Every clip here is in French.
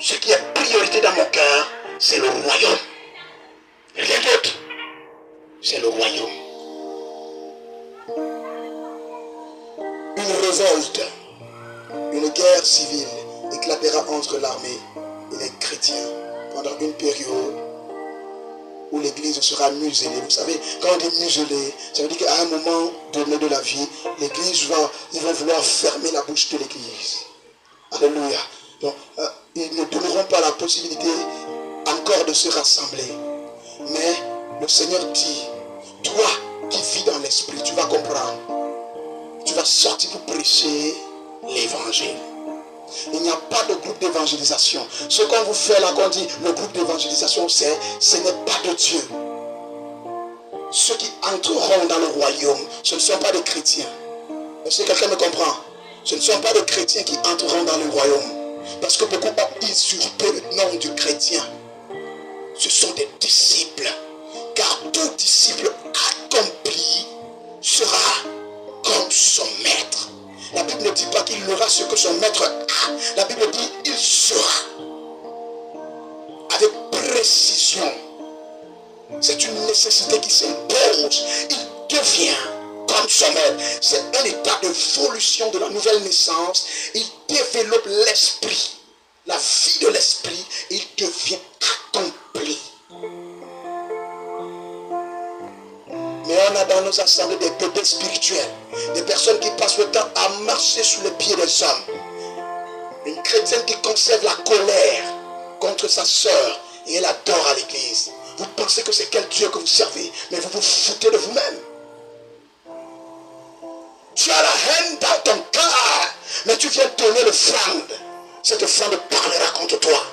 Ce qui est priorité dans mon cœur, c'est le royaume. Rien d'autre. C'est le royaume. Une révolte, une guerre civile éclatera entre l'armée et les chrétiens pendant une période où l'église sera muselée. Vous savez, quand on dit muselée, ça veut dire qu'à un moment donné de la vie, l'église ils vont vouloir fermer la bouche de l'église. Alléluia. Donc, ils ne donneront pas la possibilité encore de se rassembler. Mais le Seigneur dit, toi qui vis dans l'esprit, tu vas comprendre. Tu vas sortir pour prêcher l'évangile. Il n'y a pas de groupe d'évangélisation. Ce qu'on vous fait là, qu'on dit le groupe d'évangélisation, ce n'est pas de Dieu. Ceux qui entreront dans le royaume, ce ne sont pas des chrétiens. Est-ce que quelqu'un me comprend? Ce ne sont pas des chrétiens qui entreront dans le royaume. Parce que beaucoup ont usurpé le nom du chrétien. Ce sont des disciples. Car tout disciple accompli sera comme son maître. La Bible ne dit pas qu'il aura ce que son maître a. La Bible dit il sera. Avec précision. C'est une nécessité qui s'impose. Il devient comme son maître. C'est un état d'évolution de la nouvelle naissance. Il développe l'esprit. La vie de l'esprit. Il devient accompli. Mais on a dans nos assemblées des bébés spirituels, des personnes qui passent le temps à marcher sous les pieds des hommes. Une chrétienne qui conserve la colère contre sa sœur et elle adore à l'église. Vous pensez que c'est quel Dieu que vous servez, mais vous vous foutez de vous-même. Tu as la haine dans ton cœur, mais tu viens donner l'offrande. Cette offrande parlera contre toi.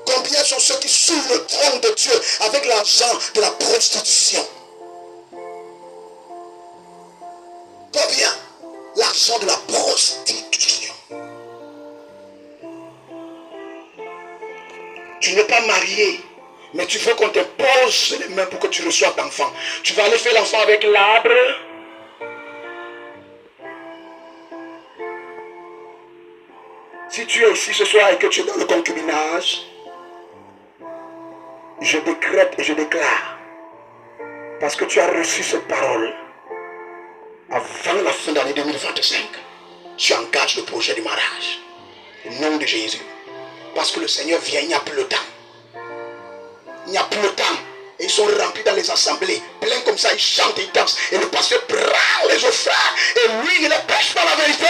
Combien sont ceux qui suivent le trône de Dieu avec l'argent de la prostitution? Combien? L'argent de la prostitution. Tu n'es pas marié, mais tu veux qu'on te pose les mains pour que tu reçoives l'enfant. Tu vas aller faire l'enfant avec l'arbre. Si tu es ici ce soir et que tu es dans le concubinage, je décrète et je déclare, parce que tu as reçu cette parole, avant la fin de l'année 2025, tu engages le projet du mariage. Au nom de Jésus. Parce que le Seigneur vient, il n'y a plus le temps. Il n'y a plus le temps. Et ils sont remplis dans les assemblées, pleins comme ça, ils chantent, ils dansent. Et le pasteur prend les offrandes. Et lui, il les pêche dans la vérité.